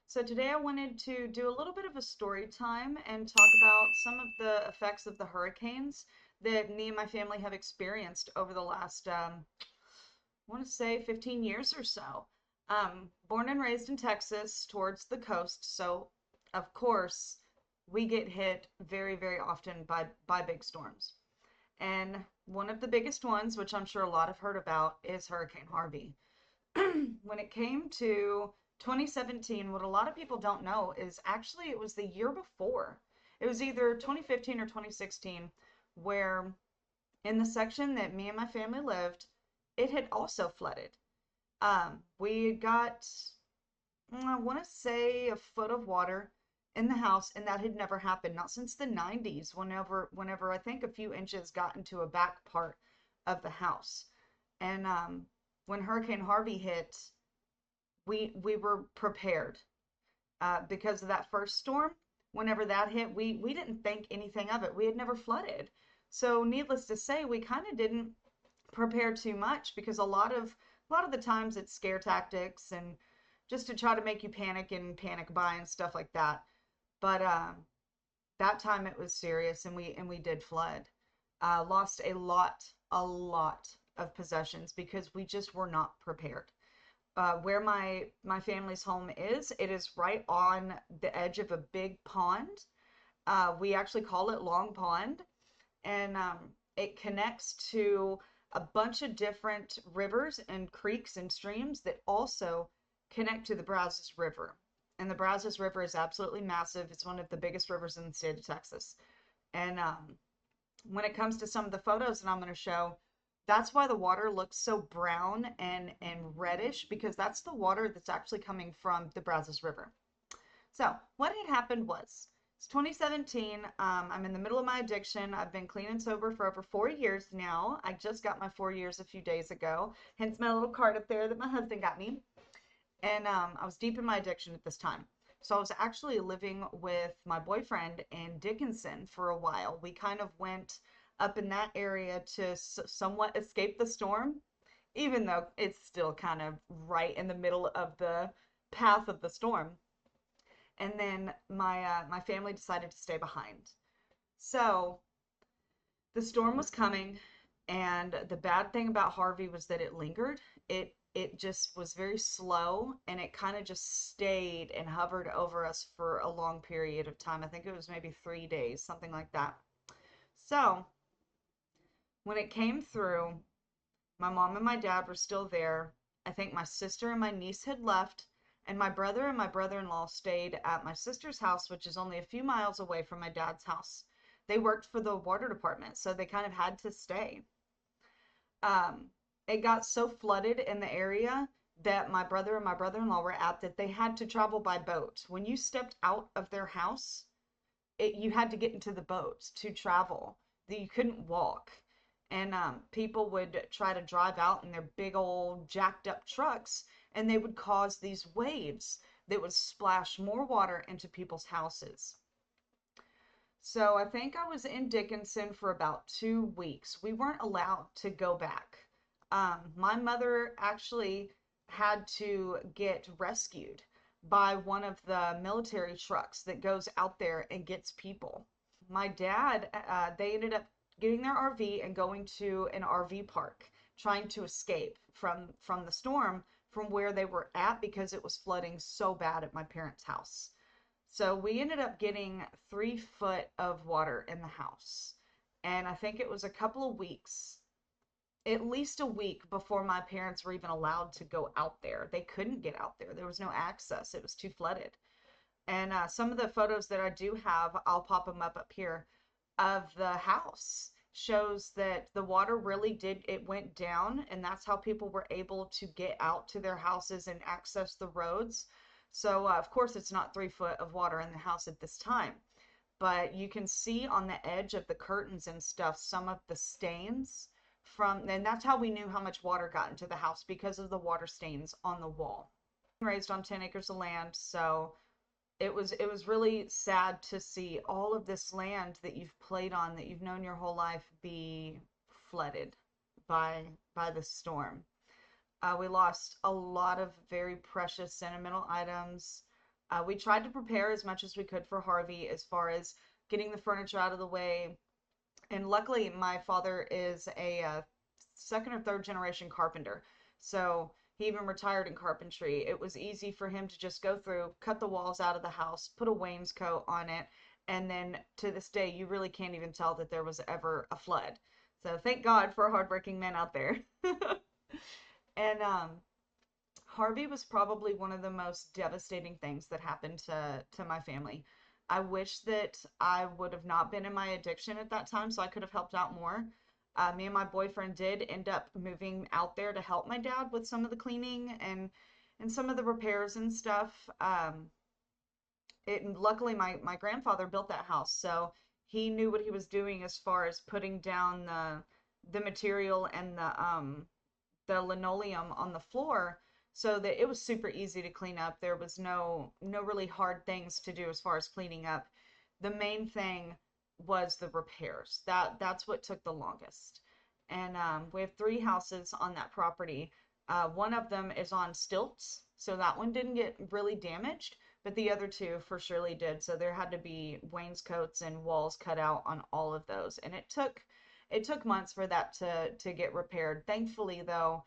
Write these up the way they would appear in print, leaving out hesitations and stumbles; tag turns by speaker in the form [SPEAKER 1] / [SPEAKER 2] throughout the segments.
[SPEAKER 1] So today I wanted to do a little bit of a story time and talk about some of the effects of the hurricanes that me and my family have experienced over the last, I want to say 15 years or so. Born and raised in Texas towards the coast, so of course we get hit very, very often by big storms. And one of the biggest ones, which I'm sure a lot have heard about, is Hurricane Harvey. When it came to 2017, what a lot of people don't know is actually it was the year before. It was either 2015 or 2016, where in the section that me and my family lived, it had also flooded. We got, I want to say, a foot of water in the house, and that had never happened, not since the 90s, whenever I think a few inches got into a back part of the house. And when Hurricane Harvey hit, we were prepared because of that first storm. Whenever that hit, we didn't think anything of it. We had never flooded, so needless to say, we kind of didn't prepare too much because a lot of the times it's scare tactics and just to try to make you panic and panic buy and stuff like that. But that time it was serious, and we did flood. Lost a lot of possessions because we just were not prepared. Where my family's home is, it is right on the edge of a big pond. We actually call it Long Pond, and it connects to a bunch of different rivers and creeks and streams that also connect to the Brazos River. And the Brazos River is absolutely massive. It's one of the biggest rivers in the state of Texas. And when it comes to some of the photos that I'm going to show, that's why the water looks so brown and reddish, because that's the water that's actually coming from the Brazos River. So what had happened was, it's 2017. I'm in the middle of my addiction. I've been clean and sober for over 4 years now. I just got my 4 years a few days ago, hence my little card up there that my husband got me. And I was deep in my addiction at this time. So I was actually living with my boyfriend in Dickinson for a while. We kind of went up in that area to somewhat escape the storm, even though it's still kind of right in the middle of the path of the storm. And then my family decided to stay behind. So the storm was coming, and the bad thing about Harvey was that it lingered. It just was very slow, and it kind of just stayed and hovered over us for a long period of time. I think it was maybe 3 days, something like that. So when it came through, my mom and my dad were still there. I think my sister and my niece had left, and my brother and my brother-in-law stayed at my sister's house, which is only a few miles away from my dad's house. They worked for the water department, so they kind of had to stay. Um, it got so flooded in the area that my brother and my brother-in-law were at that they had to travel by boat. When you stepped out of their house, you had to get into the boat to travel. You couldn't walk. And people would try to drive out in their big old jacked up trucks, and they would cause these waves that would splash more water into people's houses. So I think I was in Dickinson for about 2 weeks. We weren't allowed to go back. My mother actually had to get rescued by one of the military trucks that goes out there and gets people. My dad, they ended up getting their RV and going to an RV park, trying to escape from the storm from where they were at because it was flooding so bad at my parents' house. So we ended up getting 3 foot of water in the house. And I think it was a couple of weeks, at least a week before my parents were even allowed to go out there. They couldn't get out there. There was no access. It was too flooded. And some of the photos that I do have, I'll pop them up here, of the house shows that the water really did, it went down, and that's how people were able to get out to their houses and access the roads. So of course it's not 3 foot of water in the house at this time, but you can see on the edge of the curtains and stuff some of the stains from, and that's how we knew how much water got into the house, because of the water stains on the wall. Raised on 10 acres of land, so it was really sad to see all of this land that you've played on, that you've known your whole life, be flooded by the storm. We lost a lot of very precious sentimental items. We tried to prepare as much as we could for Harvey as far as getting the furniture out of the way. And luckily, my father is a second or third generation carpenter. So he even retired in carpentry. It was easy for him to just go through, cut the walls out of the house, put a wainscot on it, and then to this day, you really can't even tell that there was ever a flood. So thank God for hardworking men out there. And Harvey was probably one of the most devastating things that happened to my family. I wish that I would have not been in my addiction at that time so I could have helped out more. Me and my boyfriend did end up moving out there to help my dad with some of the cleaning and some of the repairs and stuff. Luckily my grandfather built that house, so he knew what he was doing as far as putting down the material and the linoleum on the floor so that it was super easy to clean up. There was no really hard things to do as far as cleaning up. The main thing was the repairs. That's what took the longest. And we have three houses on that property. One of them is on stilts, so that one didn't get really damaged, but the other two for surely did. So there had to be wainscots and walls cut out on all of those, and it took months for that to get repaired. Thankfully, though,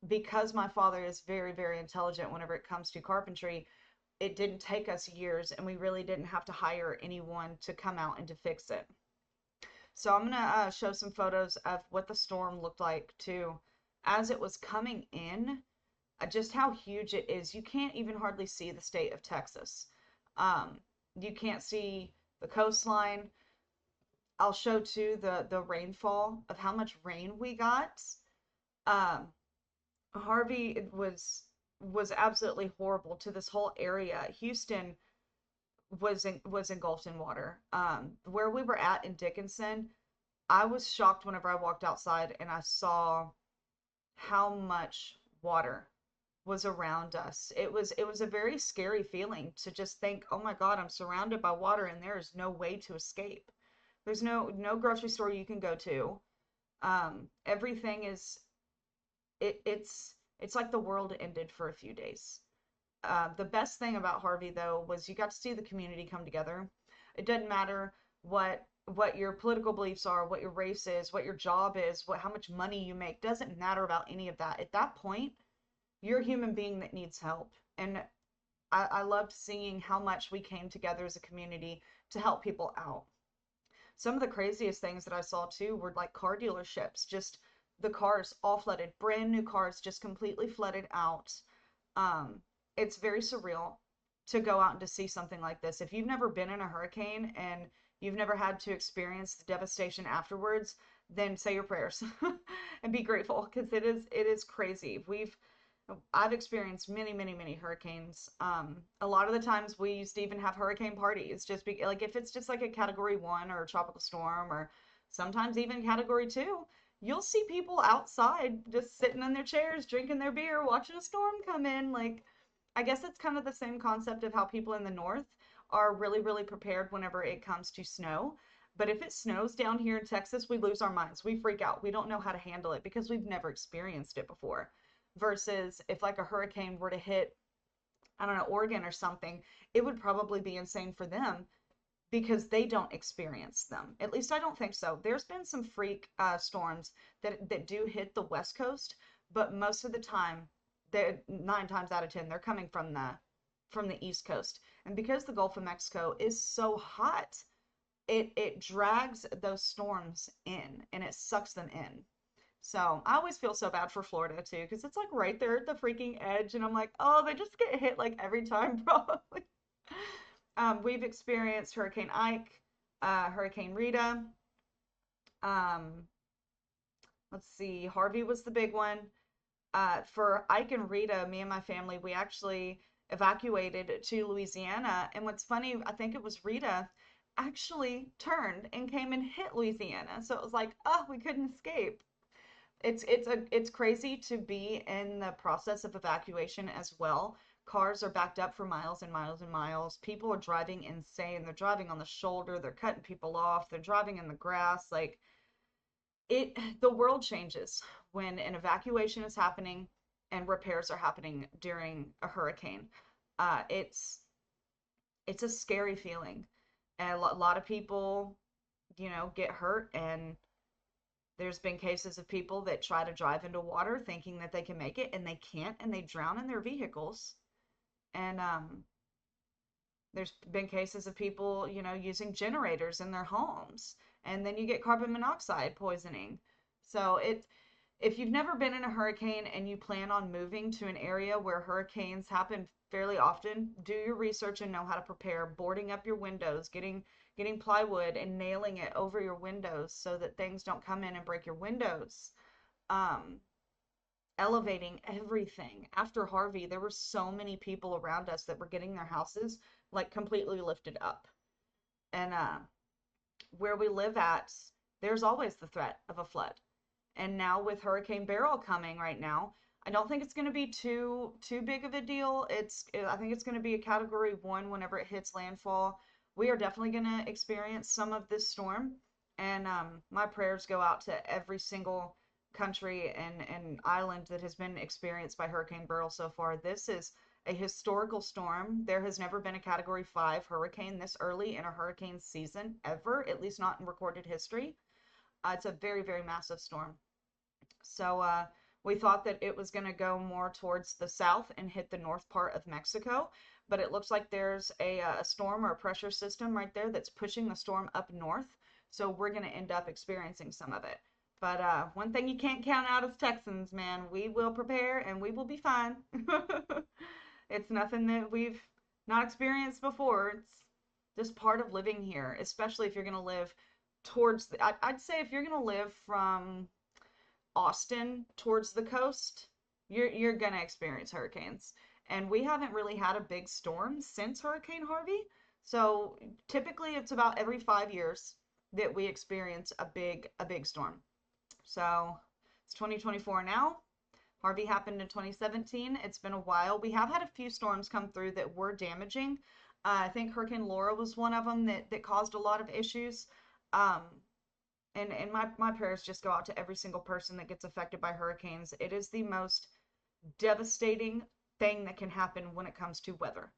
[SPEAKER 1] because my father is very, very intelligent whenever it comes to carpentry, it didn't take us years and we really didn't have to hire anyone to come out and to fix it. So I'm gonna show some photos of what the storm looked like too as it was coming in, just how huge it is. You can't even hardly see the state of Texas. Um, you can't see the coastline. I'll show too the rainfall of how much rain we got. Um, Harvey was absolutely horrible to this whole area. Houston was engulfed in water. Where we were at in Dickinson, I was shocked whenever I walked outside and I saw how much water was around us. It was a very scary feeling to just think, "Oh my God, I'm surrounded by water and there is no way to escape." There's no grocery store you can go to. Everything is it's like the world ended for a few days. The best thing about Harvey though was you got to see the community come together. It doesn't matter what your political beliefs are, what your race is, what your job is, what how much money you make. Doesn't matter about any of that. At that point, you're a human being that needs help. And I loved seeing how much we came together as a community to help people out. Some of the craziest things that I saw too were like car dealerships, just the cars all flooded, brand new cars just completely flooded out. Um, it's very surreal to go out and to see something like this. If you've never been in a hurricane and you've never had to experience the devastation afterwards, then say your prayers and be grateful because it is crazy. I've experienced many, many, many hurricanes. A lot of the times we used to even have hurricane parties, like if it's just like a category one or a tropical storm, or sometimes even category two, you'll see people outside just sitting in their chairs, drinking their beer, watching a storm come in. Like, I guess it's kind of the same concept of how people in the north are really, really prepared whenever it comes to snow. But if it snows down here in Texas, we lose our minds. We freak out. We don't know how to handle it because we've never experienced it before. Versus if like a hurricane were to hit, I don't know, Oregon or something, it would probably be insane for them because they don't experience them. At least I don't think so. There's been some freak storms that do hit the West Coast, but most of the time, they're 9 times out of 10, they're coming from the East Coast. And because the Gulf of Mexico is so hot, it drags those storms in and it sucks them in. So I always feel so bad for Florida too, because it's like right there at the freaking edge, and I'm like, oh, they just get hit like every time, probably. We've experienced Hurricane Ike, Hurricane Rita. Um, let's see, Harvey was the big one. For Ike and Rita, me and my family, we actually evacuated to Louisiana. And what's funny, I think it was Rita actually turned and came and hit Louisiana. So it was like, oh, we couldn't escape. It's crazy to be in the process of evacuation as well. Cars are backed up for miles and miles and miles. People are driving insane. They're driving on the shoulder. They're cutting people off. They're driving in the grass. Like it, the world changes when an evacuation is happening and repairs are happening during a hurricane. It's it's a scary feeling. And a lot of people, get hurt, and there's been cases of people that try to drive into water thinking that they can make it and they can't, and they drown in their vehicles. And there's been cases of people, using generators in their homes, and then you get carbon monoxide poisoning. So if you've never been in a hurricane and you plan on moving to an area where hurricanes happen fairly often, do your research and know how to prepare, boarding up your windows, getting plywood and nailing it over your windows so that things don't come in and break your windows. Um, Elevating everything. After Harvey, there were so many people around us that were getting their houses like completely lifted up. And where we live at, there's always the threat of a flood. And now with Hurricane Beryl coming right now, I don't think it's going to be too big of a deal. I think it's going to be a category 1 whenever it hits landfall. We are definitely going to experience some of this storm, and my prayers go out to every single country and island that has been experienced by Hurricane Beryl so far. This is a historical storm. There has never been a category 5 hurricane this early in a hurricane season ever, at least not in recorded history. It's a very, very massive storm. So we thought that it was going to go more towards the south and hit the north part of Mexico, but it looks like there's a storm or a pressure system right there that's pushing the storm up north. So we're going to end up experiencing some of it. But one thing you can't count out as Texans, man, we will prepare and we will be fine. It's nothing that we've not experienced before. It's just part of living here, especially if you're going to live towards I'd say if you're going to live from Austin towards the coast, you're gonna experience hurricanes. And we haven't really had a big storm since Hurricane Harvey. So typically it's about every 5 years that we experience a big storm. So it's 2024 now. Harvey happened in 2017. It's been a while. We have had a few storms come through that were damaging. I think Hurricane Laura was one of them that caused a lot of issues. Um, and my prayers just go out to every single person that gets affected by hurricanes. It is the most devastating thing that can happen when it comes to weather.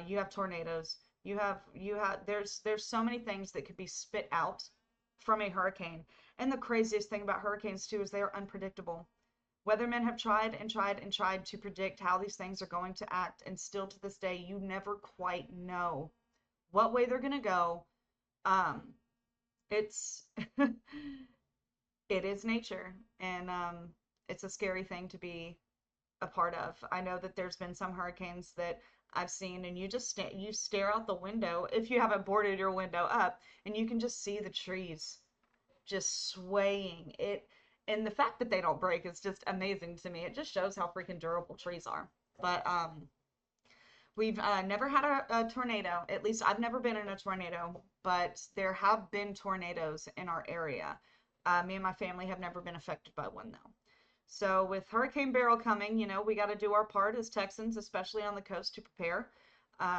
[SPEAKER 1] You have tornadoes. You have there's so many things that could be spit out from a hurricane. And the craziest thing about hurricanes too is they are unpredictable. Weathermen have tried and tried and tried to predict how these things are going to act, and still to this day, you never quite know what way they're going to go. Um, it's it is nature, and it's a scary thing to be a part of. I know that there's been some hurricanes that I've seen, and you just you stare out the window if you haven't boarded your window up, and you can just see the trees just swaying. And the fact that they don't break is just amazing to me. It just shows how freaking durable trees are. But we've never had a tornado. At least I've never been in a tornado, but there have been tornadoes in our area. Me and my family have never been affected by one, though. So with Hurricane Beryl coming, we got to do our part as Texans, especially on the coast, to prepare.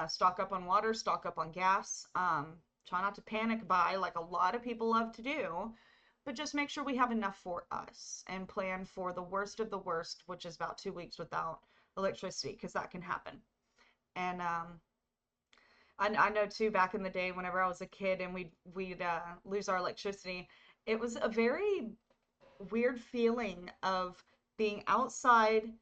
[SPEAKER 1] Stock up on water, stock up on gas. Try not to panic buy like a lot of people love to do, but just make sure we have enough for us and plan for the worst of the worst, which is about 2 weeks without electricity, because that can happen. And I know too, back in the day, whenever I was a kid and we'd lose our electricity, it was a very weird feeling of being outside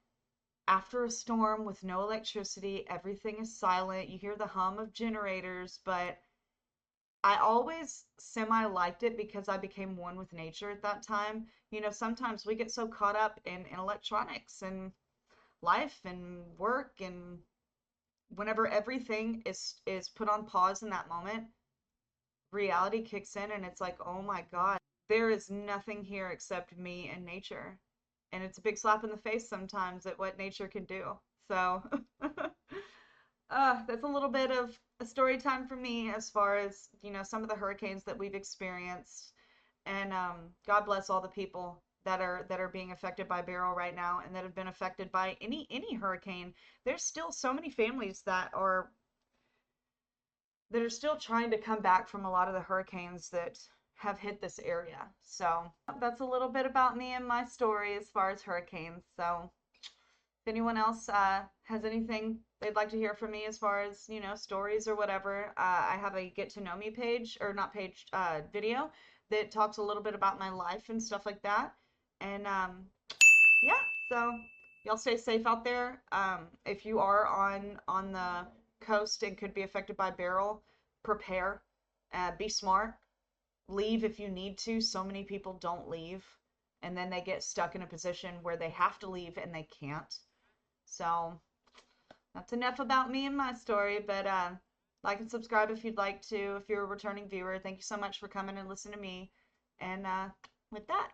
[SPEAKER 1] after a storm with no electricity. Everything is silent. You hear the hum of generators, but I always semi liked it because I became one with nature at that time. Sometimes we get so caught up in electronics and life and work, and whenever everything is put on pause in that moment, reality kicks in and it's like, oh my God, there is nothing here except me and nature. And it's a big slap in the face sometimes at what nature can do. So that's a little bit of a story time for me as far as, some of the hurricanes that we've experienced. And God bless all the people that are being affected by Beryl right now and that have been affected by any hurricane. There's still so many families that are still trying to come back from a lot of the hurricanes that have hit this area. So that's a little bit about me and my story as far as hurricanes. So If anyone else has anything they'd like to hear from me as far as, stories or whatever, I have a get to know me page, or not page, video that talks a little bit about my life and stuff like that. And yeah, so y'all stay safe out there. If you are on the coast and could be affected by Beryl, prepare, be smart, leave if you need to. So many people don't leave, and then they get stuck in a position where they have to leave and they can't. So that's enough about me and my story, but like and subscribe if you'd like to. If you're a returning viewer, thank you so much for coming and listening to me. And with that,